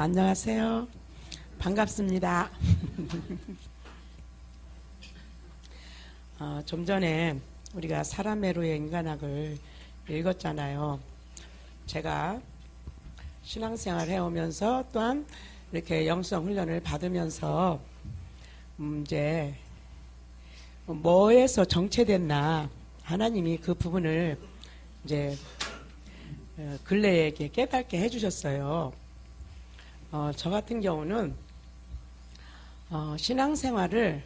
안녕하세요. 반갑습니다. 좀 전에 우리가 사람외로의 인간학을 읽었잖아요. 제가 신앙생활 해오면서 또한 이렇게 영성 훈련을 받으면서 이제 뭐에서 정체됐나 하나님이 그 부분을 이제 근래에 깨닫게 해주셨어요. 저 같은 경우는 신앙생활을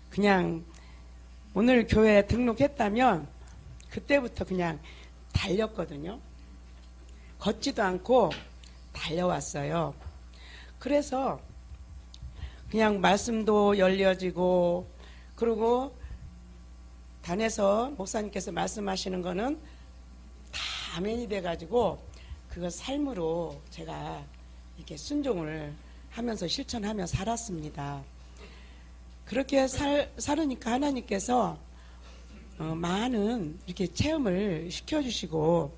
그냥 오늘 교회에 등록했다면 그때부터 그냥 달렸거든요. 걷지도 않고 달려왔어요. 그래서 그냥 말씀도 열려지고, 그리고 단에서 목사님께서 말씀하시는 거는 다 아멘이 돼가지고 그거 삶으로 제가 이렇게 순종을 하면서 실천하며 살았습니다. 그렇게 살으니까 하나님께서 많은 이렇게 체험을 시켜주시고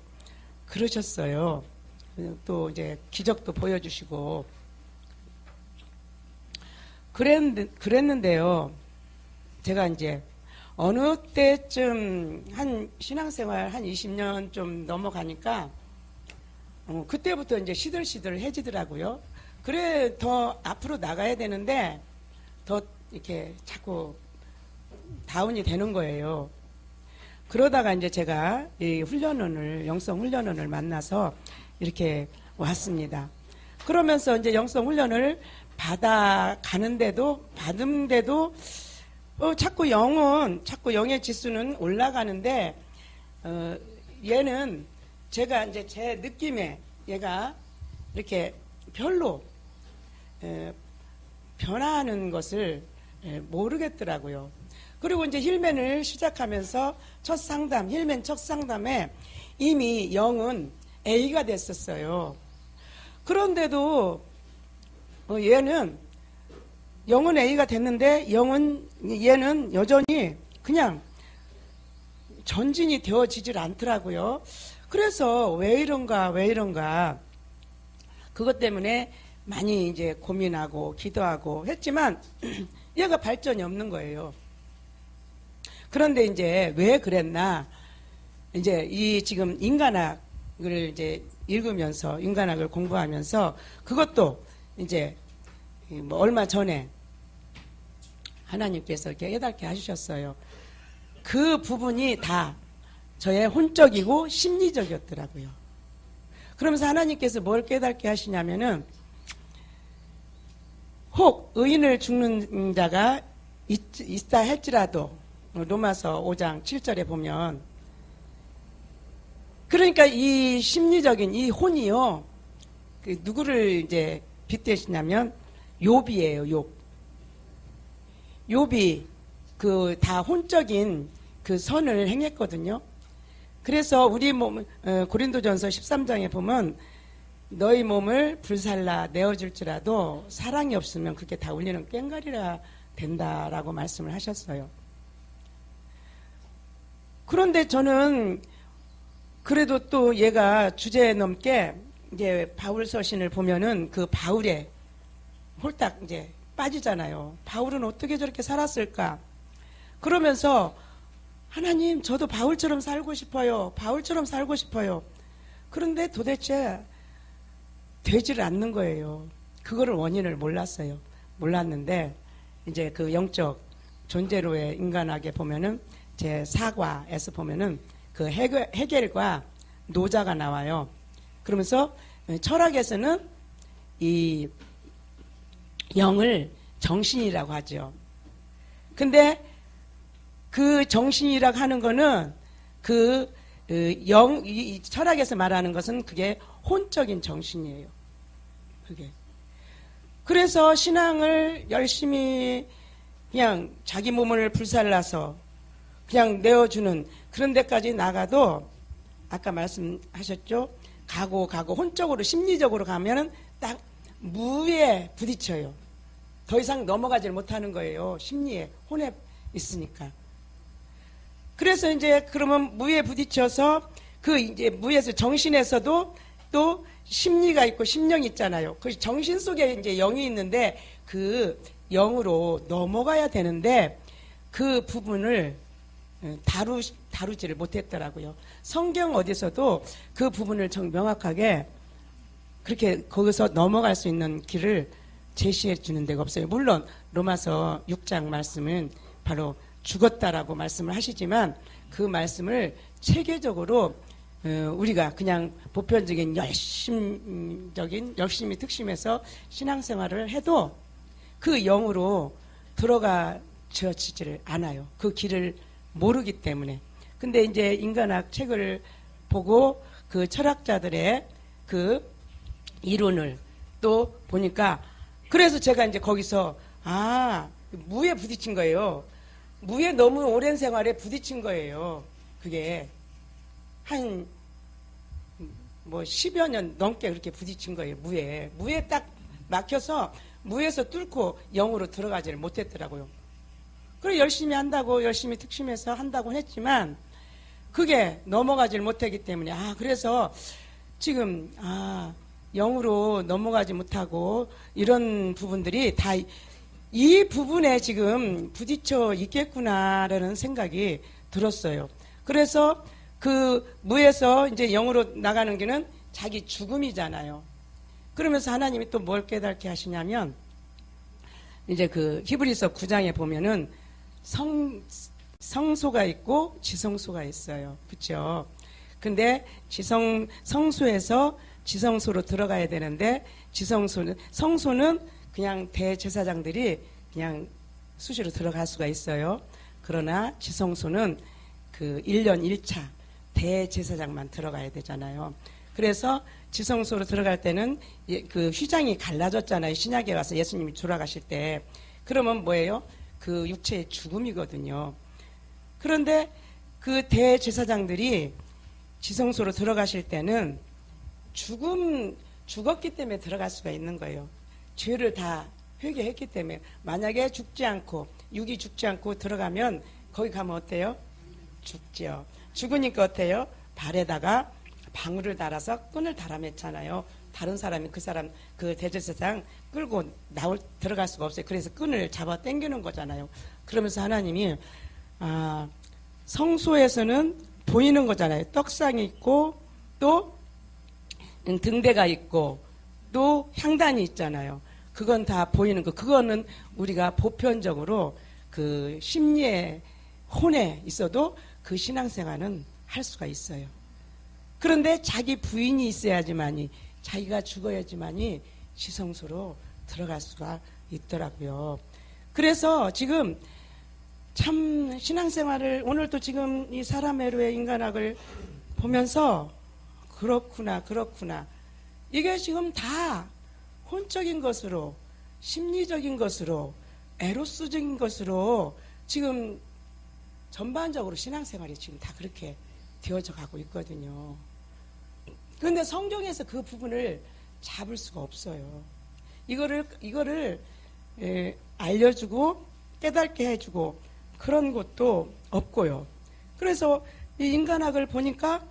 그러셨어요. 또 이제 기적도 보여주시고 그랬는데요. 제가 이제 어느 때쯤 한 신앙생활 한 20년 좀 넘어가니까 그때부터 이제 시들시들해지더라고요. 그래 더 앞으로 나가야 되는데 더 이렇게 자꾸 다운이 되는 거예요. 그러다가 이제 제가 이 영성 훈련원을 만나서 이렇게 왔습니다. 그러면서 이제 영성 훈련을 받은데도 자꾸 영의 지수는 올라가는데 얘는 제가 이제 제 느낌에 얘가 이렇게 별로 변화하는 것을 모르겠더라고요. 그리고 이제 힐맨을 시작하면서 힐맨 첫 상담에 이미 영은 A가 됐었어요. 그런데도 얘는 영은 A가 됐는데 얘는 여전히 그냥 전진이 되어지질 않더라고요. 그래서 왜 이런가 그것 때문에 많이 이제 고민하고 기도하고 했지만 얘가 발전이 없는 거예요. 그런데 이제 왜 그랬나, 이제 이 지금 인간학을 이제 읽으면서 인간학을 공부하면서 그것도 이제 뭐 얼마 전에 하나님께서 이렇게 깨닫게 해주셨어요. 그 부분이 다 저의 혼적이고 심리적이었더라고요. 그러면서 하나님께서 뭘 깨닫게 하시냐면은 혹 의인을 죽는 자가 있다 할지라도 로마서 5장 7절에 보면, 그러니까 이 심리적인 이 혼이요, 누구를 이제 빗대시냐면 욥이에요. 욥이 그 다 혼적인 그 선을 행했거든요. 그래서 우리 몸, 고린도전서 13장에 보면 너희 몸을 불살라 내어줄지라도 사랑이 없으면 그게 다 울리는 꽹과리라 된다라고 말씀을 하셨어요. 그런데 저는 그래도 또 얘가 주제 넘게 이제 바울 서신을 보면은 그 바울에 홀딱 이제 빠지잖아요. 바울은 어떻게 저렇게 살았을까? 그러면서 하나님, 저도 바울처럼 살고 싶어요. 바울처럼 살고 싶어요. 그런데 도대체 되지를 않는 거예요. 그거를 원인을 몰랐는데 이제 그 영적 존재로의 인간학에 보면은 제 4과에서 보면은 그 해겔과 노자가 나와요. 그러면서 철학에서는 이 영을 정신이라고 하죠. 근데 그 정신이라고 하는 거는 이 철학에서 말하는 것은 그게 혼적인 정신이에요. 그게. 그래서 신앙을 열심히 그냥 자기 몸을 불살라서 그냥 내어주는 그런 데까지 나가도 아까 말씀하셨죠? 가고 혼적으로 심리적으로 가면은 딱 무에 부딪혀요. 더 이상 넘어가질 못하는 거예요. 심리에, 혼에 있으니까. 그래서 이제 그러면 무에 부딪혀서 그 이제 무에서 정신에서도 또 심리가 있고 심령이 있잖아요. 그 정신 속에 이제 영이 있는데 그 영으로 넘어가야 되는데 그 부분을 다루지를 못했더라고요. 성경 어디서도 그 부분을 명확하게 그렇게 거기서 넘어갈 수 있는 길을 제시해 주는 데가 없어요. 물론 로마서 6장 말씀은 바로 죽었다라고 말씀을 하시지만 그 말씀을 체계적으로 우리가 그냥 보편적인 열심히 특심해서 신앙생활을 해도 그 영으로 들어가지지를 않아요. 그 길을 모르기 때문에. 근데 이제 인간학 책을 보고 그 철학자들의 그 이론을 또 보니까 그래서 제가 이제 거기서 무에 부딪힌 거예요. 무에 너무 오랜 생활에 부딪힌 거예요. 그게 한 뭐 10여 년 넘게 그렇게 부딪힌 거예요. 무에 딱 막혀서 무에서 뚫고 영으로 들어가지를 못했더라고요. 그래 열심히 한다고 열심히 특심해서 한다고 했지만 그게 넘어가지를 못하기 때문에 그래서 지금 영으로 넘어가지 못하고 이런 부분들이 다 이 부분에 지금 부딪혀 있겠구나라는 생각이 들었어요. 그래서 그 무에서 이제 영으로 나가는 길은 자기 죽음이잖아요. 그러면서 하나님이 또 뭘 깨닫게 하시냐면 이제 그 히브리서 9장에 보면은 성소가 있고 지성소가 있어요. 그렇죠? 근데 성소에서 지성소로 들어가야 되는데 성소는 그냥 대제사장들이 그냥 수시로 들어갈 수가 있어요. 그러나 지성소는 그 1년 1차 대제사장만 들어가야 되잖아요. 그래서 지성소로 들어갈 때는 그 휘장이 갈라졌잖아요. 신약에 와서 예수님이 돌아가실 때. 그러면 뭐예요? 그 육체의 죽음이거든요. 그런데 그 대제사장들이 지성소로 들어가실 때는 죽었기 때문에 들어갈 수가 있는 거예요. 죄를 다 회개했기 때문에. 만약에 육이 죽지 않고 들어가면 거기 가면 어때요? 죽죠. 죽으니까 어때요? 발에다가 방울을 달아서 끈을 달아맸잖아요. 다른 사람이 그 대제사장 끌고 들어갈 수가 없어요. 그래서 끈을 잡아 당기는 거잖아요. 그러면서 하나님이 성소에서는 보이는 거잖아요. 떡상이 있고 또 등대가 있고 또 향단이 있잖아요. 그건 다 보이는 거. 그거는 우리가 보편적으로 그 심리에 혼에 있어도 그 신앙생활은 할 수가 있어요. 그런데 자기 부인이 있어야지만이 자기가 죽어야지만이 지성소로 들어갈 수가 있더라고요. 그래서 지금 참 신앙생활을 오늘도 지금 이 사람외로의 인간학을 보면서 그렇구나. 이게 지금 다 혼적인 것으로 심리적인 것으로 에로스적인 것으로 지금 전반적으로 신앙생활이 지금 다 그렇게 되어져 가고 있거든요. 그런데 성경에서 그 부분을 잡을 수가 없어요. 이거를 알려주고 깨닫게 해주고 그런 것도 없고요. 그래서 이 인간학을 보니까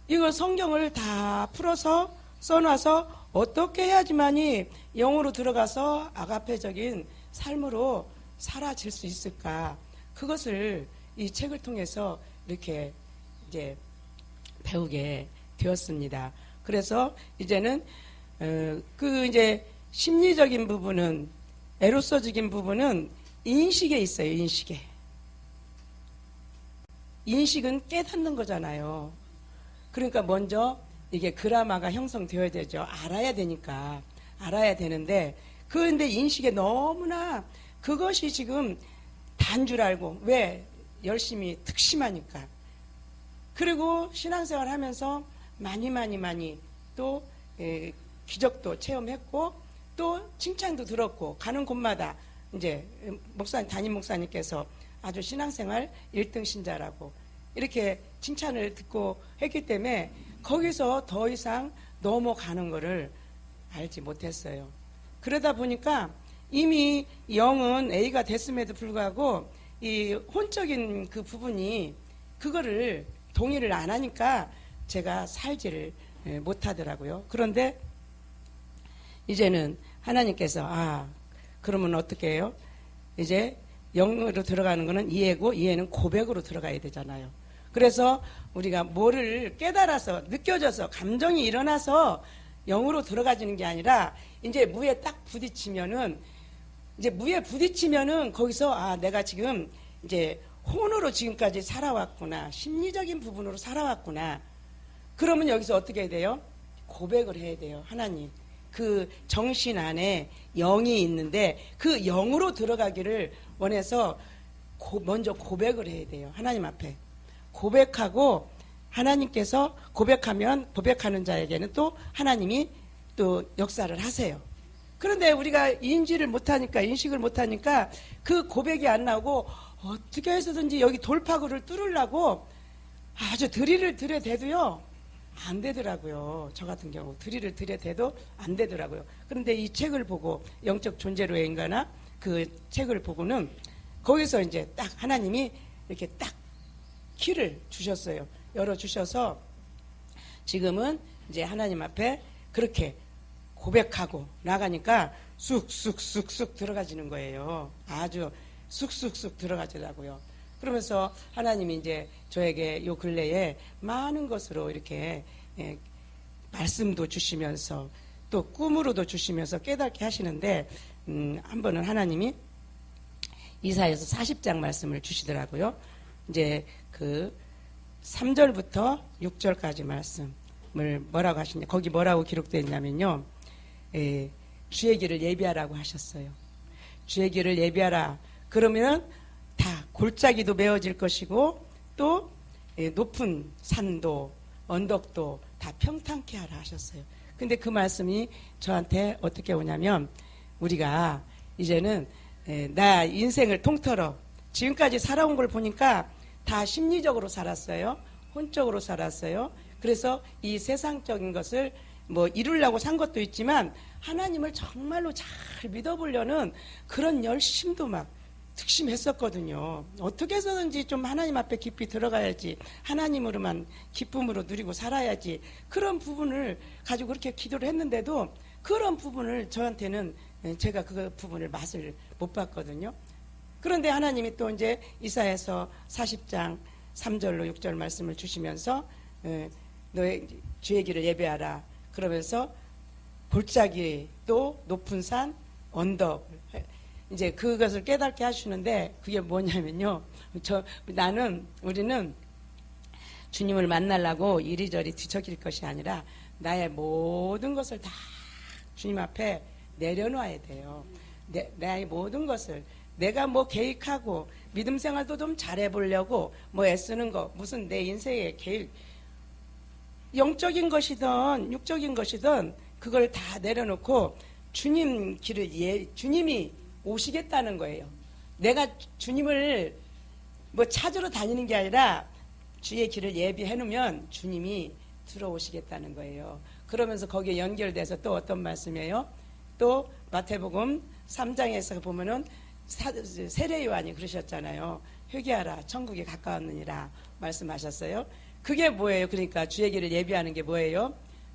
이걸 성경을 다 풀어서 써놔서 어떻게 해야지만이 영으로 들어가서 아가페적인 삶으로 사라질 수 있을까? 그것을 이 책을 통해서 이렇게 이제 배우게 되었습니다. 그래서 이제는 그 이제 심리적인 부분은 에로서적인 부분은 인식에 있어요. 인식은 깨닫는 거잖아요. 그러니까 먼저 이게 그라마가 형성되어야 되죠. 알아야 되는데 그런데 인식에 너무나 그것이 지금 단 줄 알고 왜 열심히 특심하니까. 그리고 신앙생활 하면서 많이 또 기적도 체험했고 또 칭찬도 들었고 가는 곳마다 이제 담임 목사님께서 아주 신앙생활 1등 신자라고 이렇게 칭찬을 듣고 했기 때문에 거기서 더 이상 넘어가는 거를 알지 못했어요. 그러다 보니까 이미 영은 A가 됐음에도 불구하고 이 혼적인 그 부분이 그거를 동의를 안 하니까 제가 살지를 못하더라고요. 그런데 이제는 하나님께서 그러면 어떻게 해요? 이제 영으로 들어가는 거는 이해고 이해는 고백으로 들어가야 되잖아요. 그래서 우리가 뭐를 깨달아서 느껴져서 감정이 일어나서 영으로 들어가지는 게 아니라 이제 무에 딱 부딪히면은 거기서 내가 지금 이제 혼으로 지금까지 살아왔구나. 심리적인 부분으로 살아왔구나. 그러면 여기서 어떻게 해야 돼요? 고백을 해야 돼요. 하나님. 그 정신 안에 영이 있는데 그 영으로 들어가기를 원해서 먼저 고백을 해야 돼요. 하나님 앞에. 고백하고 하나님께서 고백하는 자에게는 또 하나님이 또 역사를 하세요. 그런데 우리가 인식을 못하니까 그 고백이 안 나오고 어떻게 해서든지 여기 돌파구를 뚫으려고 아주 들이를 들여대도요 안 되더라고요. 저 같은 경우 들이를 들여대도 안 되더라고요. 그런데 이 책을 보고 영적 존재로의 인간아 그 책을 보고는 거기서 이제 딱 하나님이 이렇게 딱 키를 주셨어요. 열어주셔서 지금은 이제 하나님 앞에 그렇게 고백하고 나가니까 쑥쑥쑥쑥 들어가지는 거예요. 아주 쑥쑥쑥 들어가더라고요. 그러면서 하나님이 이제 저에게 요 근래에 많은 것으로 이렇게 말씀도 주시면서 또 꿈으로도 주시면서 깨닫게 하시는데 한 번은 하나님이 이사야서 40장 말씀을 주시더라고요. 이제 그 3절부터 6절까지 말씀을 뭐라고 하시냐. 거기 뭐라고 기록되어 있냐면요. 주의 길을 예비하라고 하셨어요. 주의 길을 예비하라. 그러면 다 골짜기도 메워질 것이고 또 높은 산도 언덕도 다 평탄케 하라 하셨어요. 근데 그 말씀이 저한테 어떻게 오냐면 우리가 이제는 나 인생을 통틀어 지금까지 살아온 걸 보니까 다 심리적으로 살았어요. 혼적으로 살았어요. 그래서 이 세상적인 것을 뭐 이루려고 산 것도 있지만 하나님을 정말로 잘 믿어보려는 그런 열심도 막 특심했었거든요. 어떻게 해서든지 좀 하나님 앞에 깊이 들어가야지, 하나님으로만 기쁨으로 누리고 살아야지, 그런 부분을 가지고 그렇게 기도를 했는데도 그런 부분을 저한테는 제가 그 부분을 맛을 못 봤거든요. 그런데 하나님이 또 이제 이사야서 40장 3절로 6절 말씀을 주시면서 너의 주의 길을 예배하라. 그러면서 골짜기 또 높은 산 언덕 이제 그것을 깨닫게 하시는데 그게 뭐냐면요. 우리는 주님을 만나려고 이리저리 뒤척일 것이 아니라 나의 모든 것을 다 주님 앞에 내려놔야 돼요. 나의 모든 것을 내가 뭐 계획하고 믿음 생활도 좀 잘해보려고 뭐 애쓰는 거 무슨 내 인생의 계획 영적인 것이든 육적인 것이든 그걸 다 내려놓고 주님 길을 주님이 오시겠다는 거예요. 내가 주님을 뭐 찾으러 다니는 게 아니라 주의 길을 예비해 놓으면 주님이 들어오시겠다는 거예요. 그러면서 거기에 연결돼서 또 어떤 말씀이에요? 또 마태복음 3장에서 보면은 세례 요한이 그러셨잖아요. 회개하라 천국이 가까웠느니라 말씀하셨어요. 그게 뭐예요? 그러니까 주의 길을 예비하는 게 뭐예요?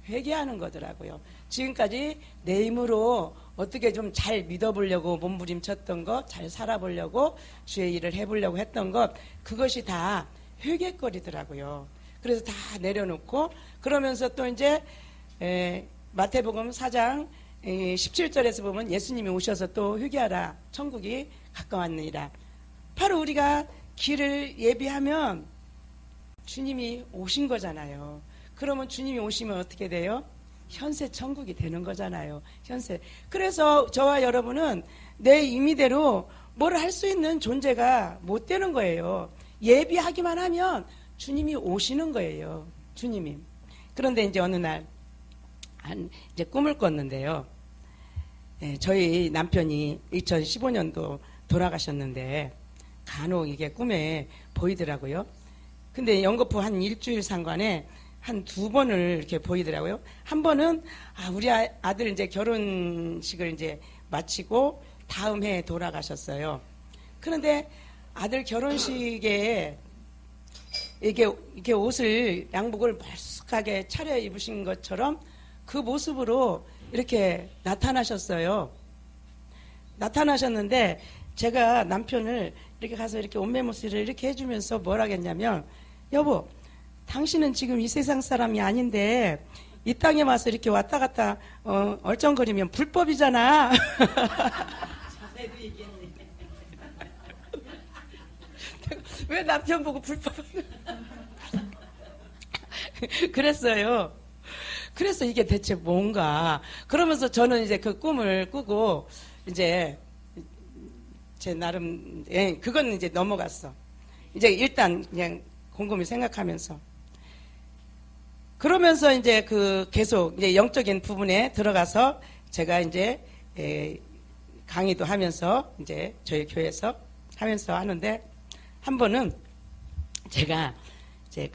회개하는 거더라고요. 지금까지 내 힘으로 어떻게 좀 잘 믿어보려고 몸부림쳤던 것, 잘 살아보려고 주의 일을 해보려고 했던 것, 그것이 다 회개거리더라고요. 그래서 다 내려놓고 그러면서 또 이제 마태복음 4장 17절에서 보면 예수님이 오셔서 또 회개하라 천국이 가까웠느니라. 바로 우리가 길을 예비하면 주님이 오신 거잖아요. 그러면 주님이 오시면 어떻게 돼요? 현세 천국이 되는 거잖아요. 현세. 그래서 저와 여러분은 내 임의대로 뭘 할 수 있는 존재가 못 되는 거예요. 예비하기만 하면 주님이 오시는 거예요. 주님이. 그런데 이제 어느 날 이제 꿈을 꿨는데요. 저희 남편이 2015년도 돌아가셨는데 간혹 이게 꿈에 보이더라고요. 근데 연거푸 한 일주일 상관에 한 2번을 이렇게 보이더라고요. 한 번은 우리 아들 이제 결혼식을 이제 마치고 다음 해에 돌아가셨어요. 그런데 아들 결혼식에 이렇게 옷을 양복을 정확하게 차려입으신 것처럼 그 모습으로 이렇게 나타나셨어요. 나타나셨는데 제가 남편을 이렇게 가서 이렇게 옷매무새를 이렇게 해주면서 뭐라 했냐면, 여보, 당신은 지금 이 세상 사람이 아닌데 이 땅에 와서 이렇게 왔다 갔다 얼쩡거리면 불법이잖아. 자세도 얘기했네. 왜 남편 보고 불법? 그랬어요. 그래서 이게 대체 뭔가. 그러면서 저는 이제 그 꿈을 꾸고 이제 제 나름, 그건 이제 넘어갔어. 이제 일단 그냥 곰곰이 생각하면서. 그러면서 이제 그 계속 이제 영적인 부분에 들어가서 제가 이제 강의도 하면서 이제 저희 교회에서 하면서 하는데, 한 번은 제가 이제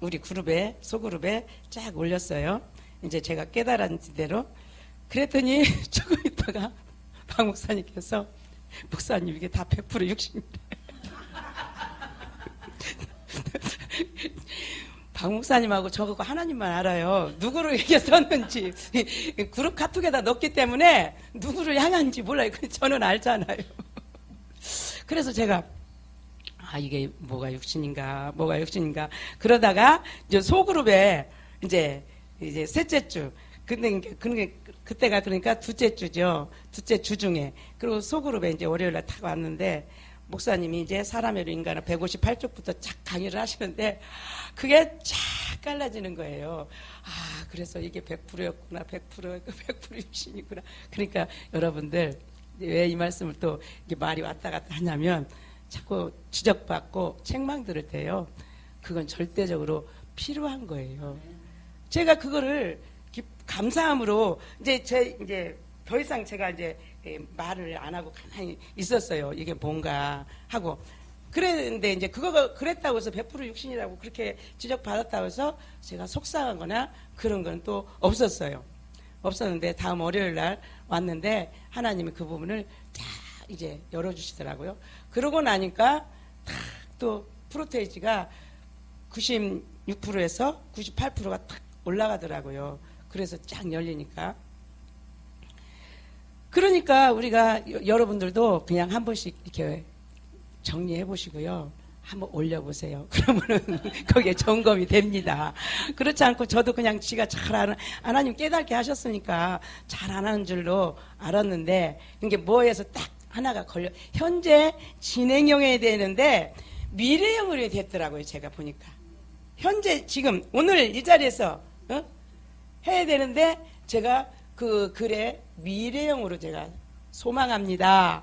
우리 그룹에, 소그룹에 쫙 올렸어요. 이제 제가 깨달은 대로. 그랬더니 조금 있다가 박 목사님께서, 목사님 이게 다 100% 육신이래. 박 목사님하고 저하고 하나님만 알아요. 누구를 이렇게 썼는지. 그룹 카톡에다 넣었기 때문에 누구를 향한지 몰라요. 저는 알잖아요. 그래서 제가 이게 뭐가 육신인가 그러다가 이제 소그룹에 이제 셋째 주, 그때가 그러니까 둘째 주죠. 둘째 주 중에. 그리고 소그룹에 이제 월요일날 딱 왔는데, 목사님이 이제 사람의 인간을 158쪽부터 쫙 강의를 하시는데, 그게 쫙 갈라지는 거예요. 그래서 이게 100%였구나, 100% 육신이구나. 그러니까 여러분들, 왜 이 말씀을 또 이게 말이 왔다 갔다 하냐면, 자꾸 지적받고 책망 들을 때요, 그건 절대적으로 필요한 거예요. 제가 그거를 감사함으로 이제 더 이상 제가 이제 말을 안 하고 가만히 있었어요. 이게 뭔가 하고. 그랬는데 이제 그랬다고 해서 100% 육신이라고 그렇게 지적받았다고 해서 제가 속상하거나 그런 건 또 없었는데 다음 월요일 날 왔는데 하나님이 그 부분을 딱 이제 열어주시더라고요. 그러고 나니까 탁 또 프로테이지가 96%에서 98%가 탁 올라가더라고요. 그래서 쫙 열리니까. 그러니까 우리가 여러분들도 그냥 한 번씩 이렇게 정리해 보시고요. 한번 올려보세요. 그러면은 거기에 점검이 됩니다. 그렇지 않고 저도 그냥 지가 하나님 깨닫게 하셨으니까 잘 안 하는 줄로 알았는데, 이게 뭐에서 딱 하나가 걸려. 현재 진행형이 되는데 미래형으로 됐더라고요. 제가 보니까. 현재 지금 오늘 이 자리에서 해야 되는데 제가 그 글에 미래형으로 제가 소망합니다.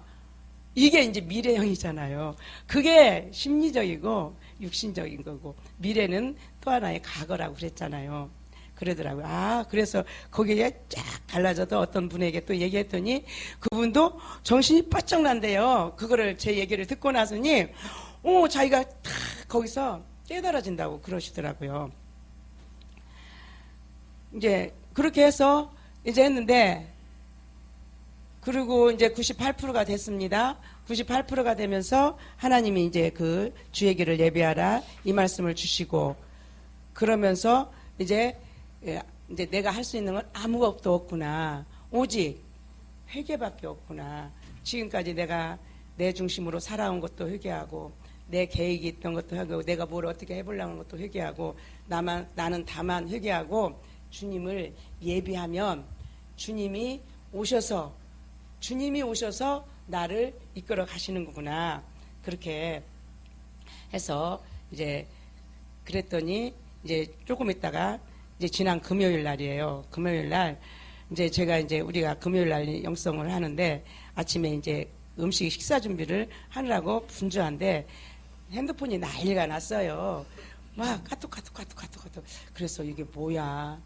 이게 이제 미래형이잖아요. 그게 심리적이고 육신적인 거고, 미래는 또 하나의 과거라고 그랬잖아요. 그러더라고요. 그래서 거기에 쫙 갈라져도 어떤 분에게 또 얘기했더니 그분도 정신이 바짝 난대요. 그거를 제 얘기를 듣고 나서니 자기가 탁 거기서 깨달아진다고 그러시더라고요. 이제 그렇게 해서 이제 했는데, 그리고 이제 98%가 됐습니다. 98%가 되면서 하나님이 이제 그 주의 길을 예비하라 이 말씀을 주시고, 그러면서 이제 내가 할 수 있는 건 아무것도 없구나. 오직 회개밖에 없구나. 지금까지 내가 내 중심으로 살아온 것도 회개하고, 내 계획이 있던 것도 회개하고, 내가 뭘 어떻게 해보려고 하는 것도 회개하고, 나는 다만 회개하고 주님을 예비하면 주님이 오셔서 나를 이끌어 가시는 거구나. 그렇게 해서 이제 그랬더니 이제 조금 있다가 이제 지난 금요일 날이에요. 금요일 날 이제 제가 이제 우리가 금요일 날 영성을 하는데 아침에 이제 음식 식사 준비를 하느라고 분주한데 핸드폰이 난리가 났어요. 막 카톡. 그래서 이게 뭐야?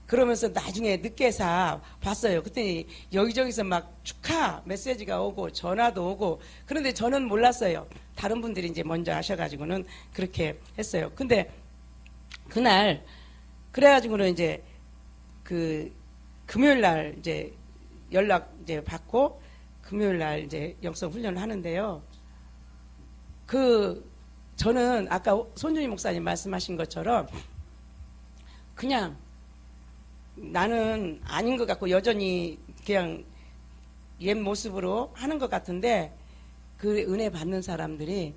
그러면서 나중에 늦게서 봤어요. 그랬더니 여기저기서 막 축하 메시지가 오고 전화도 오고, 그런데 저는 몰랐어요. 다른 분들이 이제 먼저 하셔가지고는 그렇게 했어요. 근데 그날 그래가지고는 이제 그 금요일 날 이제 연락 이제 받고 금요일 날 이제 영성 훈련을 하는데요. 저는 아까 손준희 목사님 말씀하신 것처럼 그냥 나는 아닌 것 같고 여전히 그냥 옛 모습으로 하는 것 같은데 그 은혜 받는 사람들이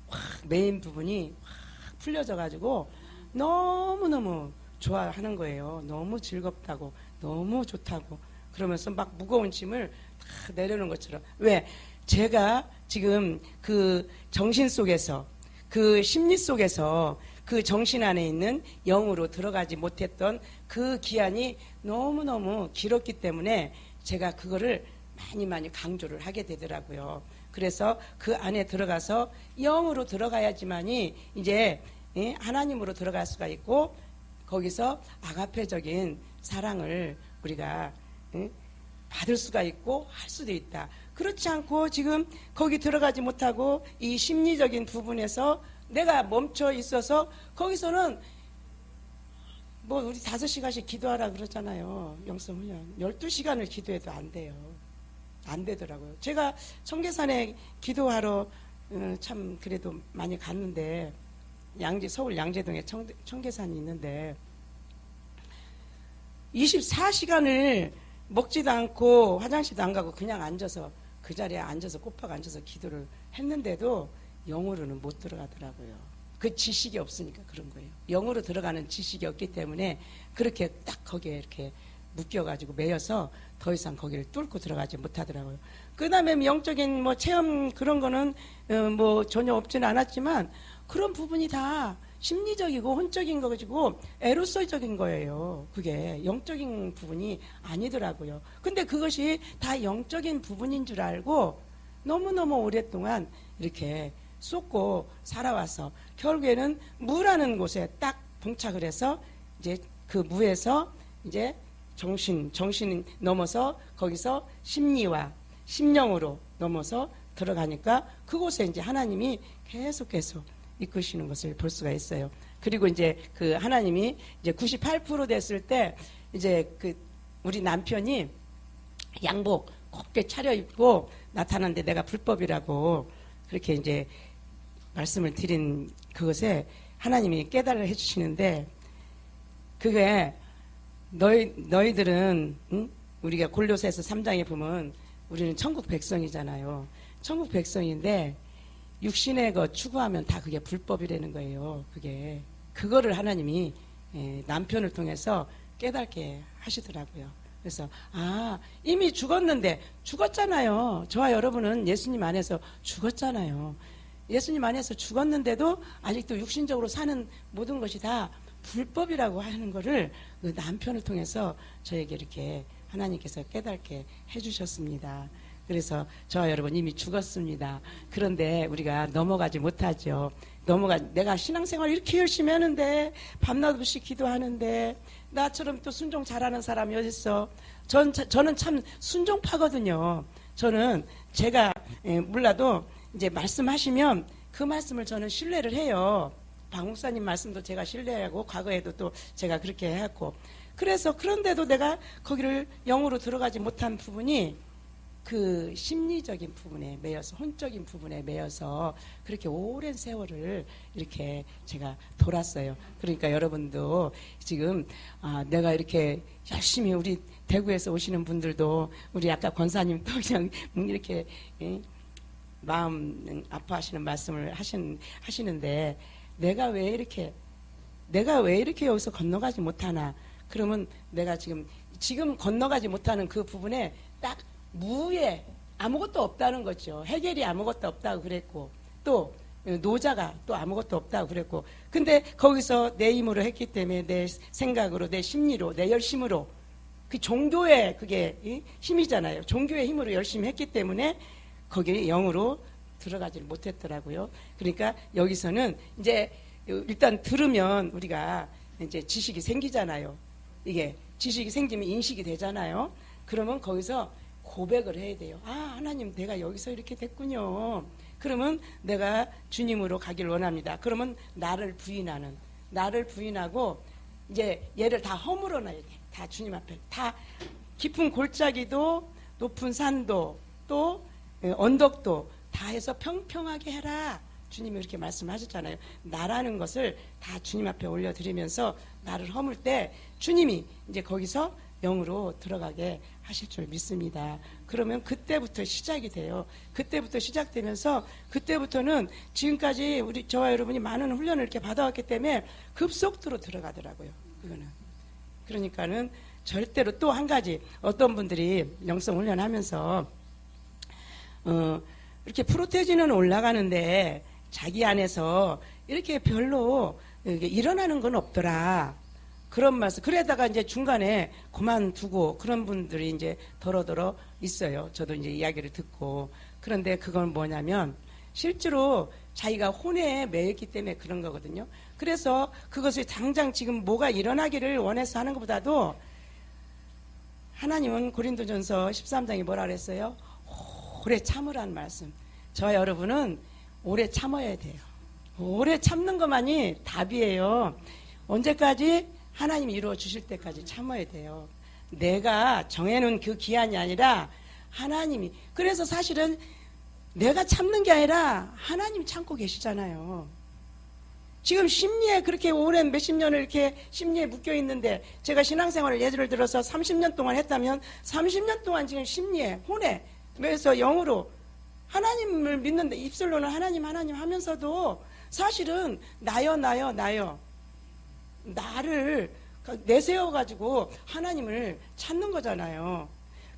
확 메인 부분이 확 풀려져 가지고 너무너무 좋아하는 거예요. 너무 즐겁다고 너무 좋다고 그러면서 막 무거운 짐을 다 내려놓은 것처럼. 왜? 제가 지금 그 정신 속에서 그 심리 속에서 그 정신 안에 있는 영으로 들어가지 못했던 그 기한이 너무너무 길었기 때문에 제가 그거를 많이 강조를 하게 되더라고요. 그래서 그 안에 들어가서 영으로 들어가야지만이 이제 하나님으로 들어갈 수가 있고 거기서 아가페적인 사랑을 우리가 받을 수가 있고 할 수도 있다. 그렇지 않고 지금 거기 들어가지 못하고 이 심리적인 부분에서 내가 멈춰 있어서 거기서는 뭐 우리 5시간씩 기도하라 그러잖아요. 영성훈련 12시간을 기도해도 안 돼요. 안 되더라고요. 제가 청계산에 기도하러 참 그래도 많이 갔는데 서울 양재동에 청계산이 있는데 24시간을 먹지도 않고 화장실도 안 가고 그냥 앉아서 그 자리에 앉아서 꼬박 앉아서 기도를 했는데도 영으로는 못 들어가더라고요. 그 지식이 없으니까 그런 거예요. 영으로 들어가는 지식이 없기 때문에 그렇게 딱 거기에 이렇게 묶여가지고 매여서 더 이상 거기를 뚫고 들어가지 못하더라고요. 그 다음에 영적인 뭐 체험 그런 거는 뭐 전혀 없지는 않았지만 그런 부분이 다 심리적이고 혼적인 거지고 에로서적인 거예요. 그게 영적인 부분이 아니더라고요. 근데 그것이 다 영적인 부분인 줄 알고 너무너무 오랫동안 이렇게 쏟고 살아와서 결국에는 무라는 곳에 딱 봉착을 해서 이제 그 무에서 이제 정신 넘어서 거기서 심리와 심령으로 넘어서 들어가니까 그곳에 이제 하나님이 계속 이끄시는 것을 볼 수가 있어요. 그리고 이제 그 하나님이 이제 98% 됐을 때 이제 그 우리 남편이 양복 곱게 차려입고 나타났는데 내가 불법이라고 그렇게 이제 말씀을 드린 그것에 하나님이 깨달아 해주시는데 그게 너희들은 우리가 골로새서 3장에 보면 우리는 천국 백성이잖아요. 천국 백성인데 육신의 것 추구하면 다 그게 불법이라는 거예요. 그거를 하나님이 남편을 통해서 깨닫게 하시더라고요. 그래서 이미 죽었잖아요. 저와 여러분은 예수님 안에서 죽었잖아요. 예수님 안에서 죽었는데도 아직도 육신적으로 사는 모든 것이 다 불법이라고 하는 거를 그 남편을 통해서 저에게 이렇게 하나님께서 깨닫게 해주셨습니다. 그래서 저와 여러분 이미 죽었습니다. 그런데 우리가 넘어가지 못하죠. 내가 신앙생활 이렇게 열심히 하는데 밤낮 없이 기도하는데 나처럼 또 순종 잘하는 사람이 어딨어. 저는 참 순종파거든요. 저는 제가 몰라도 이제 말씀하시면 그 말씀을 저는 신뢰를 해요. 박 목사님 말씀도 제가 신뢰하고 과거에도 또 제가 그렇게 해왔고 그래서 그런데도 내가 거기를 영으로 들어가지 못한 부분이 그 심리적인 부분에 매여서 혼적인 부분에 매여서 그렇게 오랜 세월을 이렇게 제가 돌았어요. 그러니까 여러분도 지금 내가 이렇게 열심히 우리 대구에서 오시는 분들도 우리 아까 권사님도 그냥 이렇게 마음 아파하시는 말씀을 하시는데 내가 왜 이렇게 여기서 건너가지 못하나? 그러면 내가 지금 건너가지 못하는 그 부분에 딱 무에 아무것도 없다는 거죠. 해결이 아무것도 없다고 그랬고 또 노자가 또 아무것도 없다고 그랬고 근데 거기서 내 힘으로 했기 때문에 내 생각으로 내 심리로 내 열심으로 그 종교의 그게 힘이잖아요. 종교의 힘으로 열심히 했기 때문에 거기에 영으로 들어가지 못했더라고요. 그러니까 여기서는 이제 일단 들으면 우리가 이제 지식이 생기잖아요. 이게 지식이 생기면 인식이 되잖아요. 그러면 거기서 고백을 해야 돼요. 하나님 내가 여기서 이렇게 됐군요. 그러면 내가 주님으로 가길 원합니다. 그러면 나를 부인하고 이제 얘를 다 허물어 놔야 돼. 다 주님 앞에 다 깊은 골짜기도 높은 산도 또 언덕도 다 해서 평평하게 해라. 주님이 이렇게 말씀하셨잖아요. 나라는 것을 다 주님 앞에 올려드리면서 나를 허물 때 주님이 이제 거기서 영으로 들어가게 하실 줄 믿습니다. 그러면 그때부터 시작이 돼요. 그때부터 시작되면서 그때부터는 지금까지 저와 여러분이 많은 훈련을 이렇게 받아왔기 때문에 급속도로 들어가더라고요. 이거는. 그러니까는 절대로 또 한 가지 어떤 분들이 영성 훈련하면서 이렇게 프로테진은 올라가는데 자기 안에서 이렇게 별로 일어나는 건 없더라. 그런 말씀. 그러다가 이제 중간에 그만두고 그런 분들이 이제 더러더러 있어요. 저도 이제 이야기를 듣고. 그런데 그건 뭐냐면 실제로 자기가 혼에 매였기 때문에 그런 거거든요. 그래서 그것을 당장 지금 뭐가 일어나기를 원해서 하는 것보다도 하나님은 고린도전서 13장에 뭐라 그랬어요? 오래 참으라는 말씀. 저와 여러분은 오래 참아야 돼요. 오래 참는 것만이 답이에요. 언제까지? 하나님이 이루어 주실 때까지 참아야 돼요. 내가 정해놓은 그 기한이 아니라 하나님이. 그래서 사실은 내가 참는 게 아니라 하나님이 참고 계시잖아요. 지금 심리에 그렇게 오랜 몇십 년을 이렇게 심리에 묶여 있는데 제가 신앙생활을 예를 들어서 30년 동안 했다면 30년 동안 지금 심리에 혼에 그래서 영으로 하나님을 믿는데 입술로는 하나님 하면서도 사실은 나요 나를 내세워가지고 하나님을 찾는 거잖아요.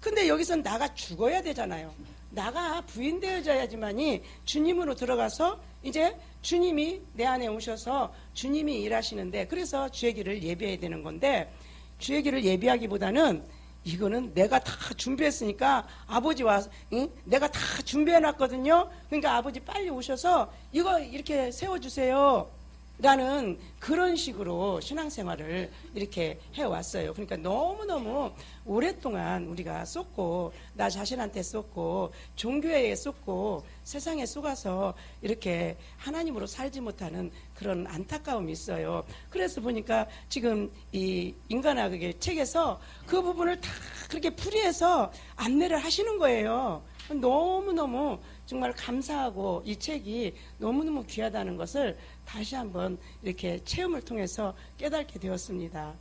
근데 여기서 나가 죽어야 되잖아요. 나가 부인되어져야지만이 주님으로 들어가서 이제 주님이 내 안에 오셔서 주님이 일하시는데 그래서 주의 길을 예비해야 되는 건데 주의 길을 예비하기보다는 이거는 내가 다 준비했으니까 아버지 와서 응? 내가 다 준비해놨거든요. 그러니까 아버지 빨리 오셔서 이거 이렇게 세워주세요. 라는 그런 식으로 신앙생활을 이렇게 해왔어요. 그러니까 너무너무 오랫동안 우리가 쏟고 나 자신한테 쏟고 종교에 쏟고 세상에 쏟아서 이렇게 하나님으로 살지 못하는 그런 안타까움이 있어요. 그래서 보니까 지금 이 인간학의 책에서 그 부분을 다 그렇게 풀이해서 안내를 하시는 거예요. 너무너무 정말 감사하고 이 책이 너무너무 귀하다는 것을 다시 한번 이렇게 체험을 통해서 깨닫게 되었습니다.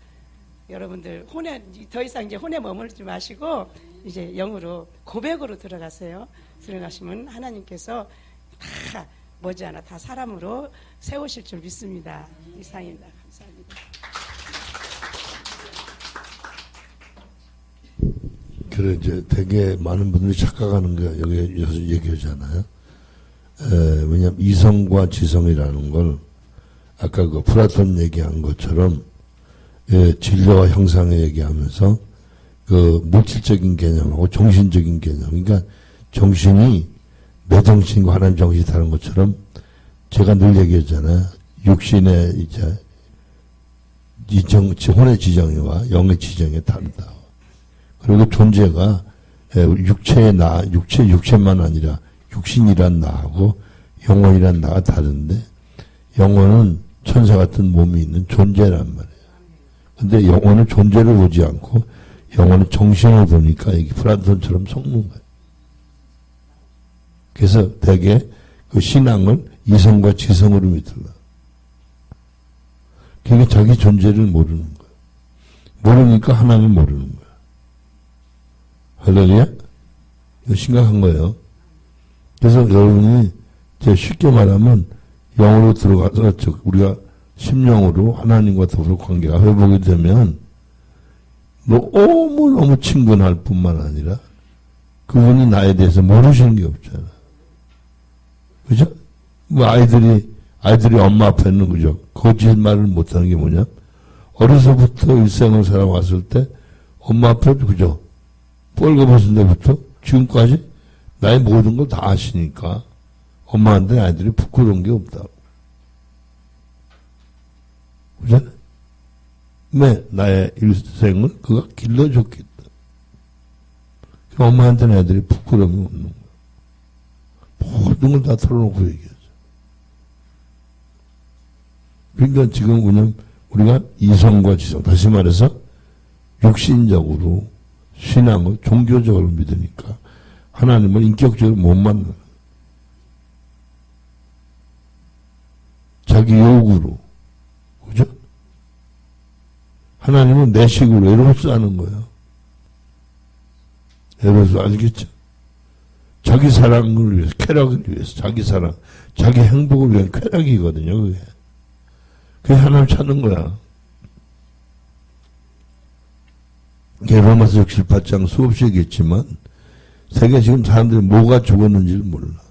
여러분들 혼에 더 이상 이제 혼에 머물지 마시고 이제 영으로 고백으로 들어가세요. 들어가시면 하나님께서 다 머지않아 다 사람으로 세우실 줄 믿습니다. 이상입니다. 감사합니다. 그래, 이제 되게 많은 분들이 착각하는 게 여기서 얘기하잖아요. 왜냐면 이성과 지성이라는 걸 아까 그 플라톤 얘기한 것처럼 진료와 형상을 얘기하면서 그 물질적인 개념하고 정신적인 개념. 그러니까 정신이 내 정신과 하나님 정신이 다른 것처럼 제가 늘 얘기했잖아요. 육신의 이제 혼의 지정이와 영의 지정이 다르다. 그리고 존재가 육체의 나, 육체만 아니라 육신이란 나하고 영혼이란 나가 다른데 영혼은 천사 같은 몸이 있는 존재란 말이에요. 근데 영혼은 존재를 보지 않고 영혼은 정신을 보니까 이게 플라톤처럼 속는 거예요. 그래서 대개 그 신앙을 이성과 지성으로 믿으려. 그게 자기 존재를 모르는 거예요. 모르니까 하나님을 모르는 거예요. 할렐루야? 이거 심각한 거예요. 그래서 여러분이 이제 쉽게 말하면 영으로 들어가서 즉 우리가 심령으로 하나님과 더불어 관계가 회복이 되면 너무너무 친근할 뿐만 아니라 그분이 나에 대해서 모르시는 게 없잖아. 그죠? 뭐 아이들이 엄마 앞에는 그죠? 거짓말을 못하는 게 뭐냐? 어려서부터 일생을 살아왔을 때 엄마 앞에 그죠? 뻘거벗은 데부터 지금까지 나의 모든 걸 다 아시니까 엄마한테 아이들이 부끄러운 게 없다고. 그죠? 왜? 나의 일생을 그가 길러줬기 때문에. 엄마한테는 애들이 부끄러움이 없는 거야. 모든 걸 다 털어놓고 얘기하죠. 그러니까 지금 우리가 이성과 지성, 다시 말해서 육신적으로 신앙을 종교적으로 믿으니까 하나님을 인격적으로 못 만나는. 자기 욕으로. 그죠? 하나님은 내 식으로 에로스 하는 거예요. 에로스 알겠죠? 자기 사랑을 위해서, 쾌락을 위해서, 자기 사랑, 자기 행복을 위한 쾌락이거든요, 그게. 그게 하나님 찾는 거야. 로마서 7, 8장 수없이 얘기했지만, 세계 지금 사람들이 뭐가 죽었는지를 몰라.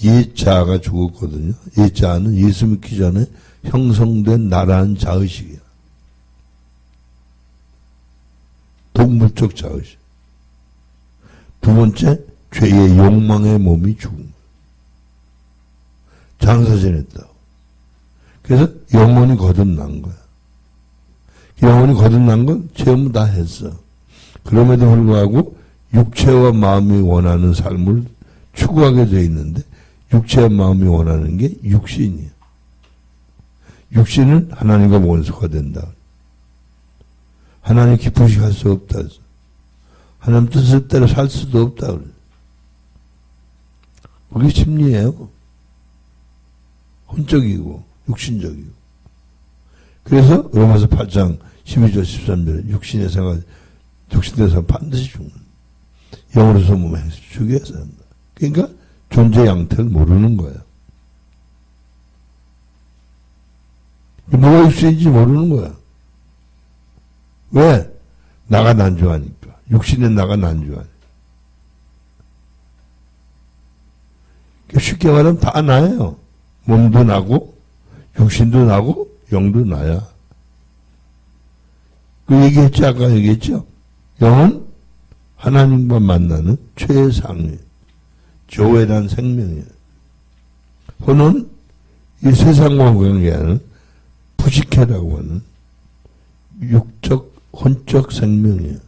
예자가 죽었거든요. 예자는 예수 믿기 전에 형성된 나라한 자의식이야. 동물적 자의식. 두 번째, 죄의 욕망의 몸이 죽은 거야. 장사 지냈다고. 그래서 영혼이 거듭난 거야. 영혼이 거듭난 건 전부 다 했어. 그럼에도 불구하고 육체와 마음이 원하는 삶을 추구하게 돼 있는데 육체와 마음이 원하는 게 육신이야. 육신은 하나님과 원수가 된다. 하나님 기쁘시게 할 수 없다. 하나님 뜻대로 살 수도 없다. 그게 심리예요. 혼적이고 육신적이고. 그래서 로마서 8장 12절 13절에 육신의 생활, 육신에서 반드시 죽는. 영으로서 몸에 죽여서 한다. 그러니까 존재 양태를 모르는 거야. 뭐가 육신인지 모르는 거야. 왜? 나가 난주하니까. 육신의 나가 난주하니까. 쉽게 말하면 다 나예요. 몸도 나고 육신도 나고 영도 나야. 그 얘기했죠. 아까 얘기했죠. 영은 하나님과 만나는 최상위, 조회란 생명이에요. 혼은 이 세상과 관계하는 부식해라고 하는 육적, 혼적 생명이에요.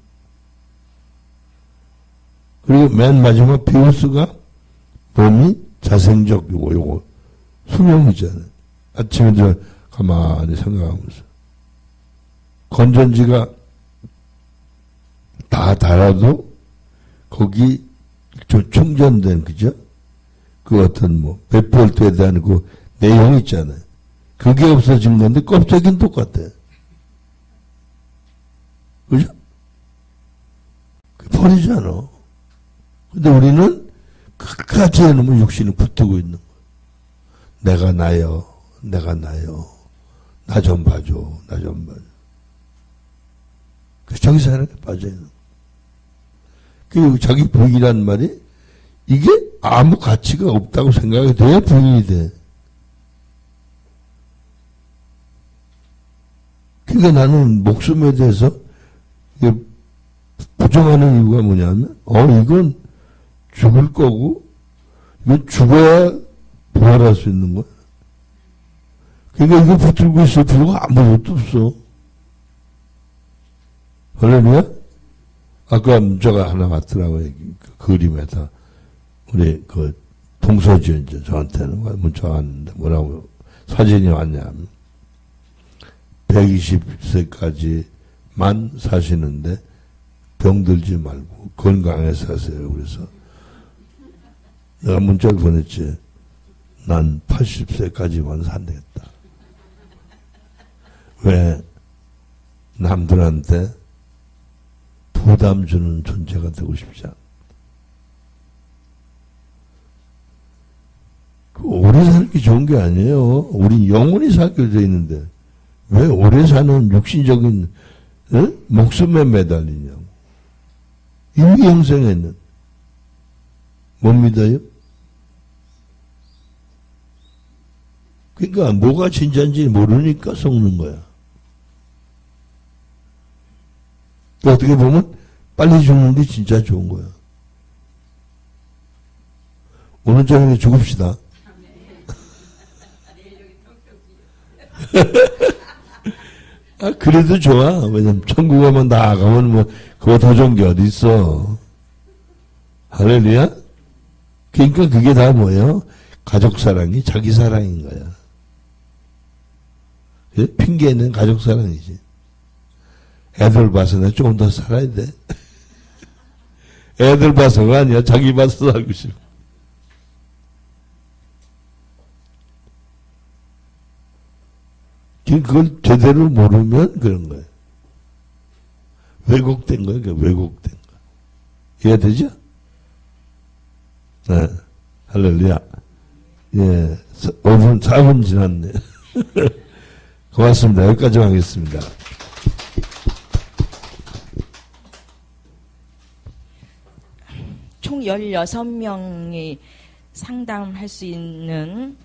그리고 맨 마지막 비우스가 몸이 자생적 요거 수명이잖아요. 아침에 들어 가만히 생각하면서 건전지가 다 달아도 거기 좀 충전된 그죠? 그 어떤 뭐 몇 볼트에 대한 그 내용 있잖아요. 그게 없어진 건데 껍데기는 똑같아. 그죠? 버리잖아. 근데 우리는 끝까지 해놓으면 육신이 붙들고 있는 거야. 내가 나요. 내가 나요. 나 좀 봐줘. 나 좀 봐줘. 그래서 자기 사랑에 빠져있는 거야. 그 자기 부인이란 말이 이게 아무 가치가 없다고 생각이 돼야 부인이 돼. 그러니까 나는 목숨에 대해서 부정하는 이유가 뭐냐면 이건 죽을 거고 이건 죽어야 부활할 수 있는 거야. 그러니까 이거 붙들고 있을 필요가 아무것도 없어. 할렐루야? 아까 문자가 하나 왔더라고요. 그 그림에다 우리 그 동서지 이제 저한테는 문자가 왔는데 뭐라고 사진이 왔냐면 120세까지만 사시는데 병들지 말고 건강해서 사세요. 그래서 내가 문자를 보냈지. 난 80세까지만 산다겠다. 왜? 남들한테 부담 주는 존재가 되고 싶지 않아. 오래 사는 게 좋은 게 아니에요. 우리 영원히 살게 돼 있는데 왜 오래 사는 육신적인 목숨에 매달리냐고. 이미 형성했는. 못 믿어요? 그러니까 뭐가 진짜인지 모르니까 속는 거야. 어떻게 보면 빨리 죽는 게 진짜 좋은 거야. 오늘 저녁에 죽읍시다. 아, 그래도 좋아. 왜냐면 천국 가면 나가면 뭐 그거 더 좋은 게 어디 있어. 할렐루야? 그러니까 그게 다 뭐예요? 가족 사랑이 자기 사랑인 거야. 핑계는 가족 사랑이지. 애들 봐서 내가 조금 더 살아야 돼. 애들 봐서가 아니야. 자기 봐서 살고 싶어. 그걸 제대로 모르면 그런 거예요. 왜곡된 거예요. 왜곡된 거. 이해되죠? 네. 할렐루야. 예. 5분, 4분 지났네. 고맙습니다. 여기까지만 하겠습니다. 총 16명이 상담할 수 있는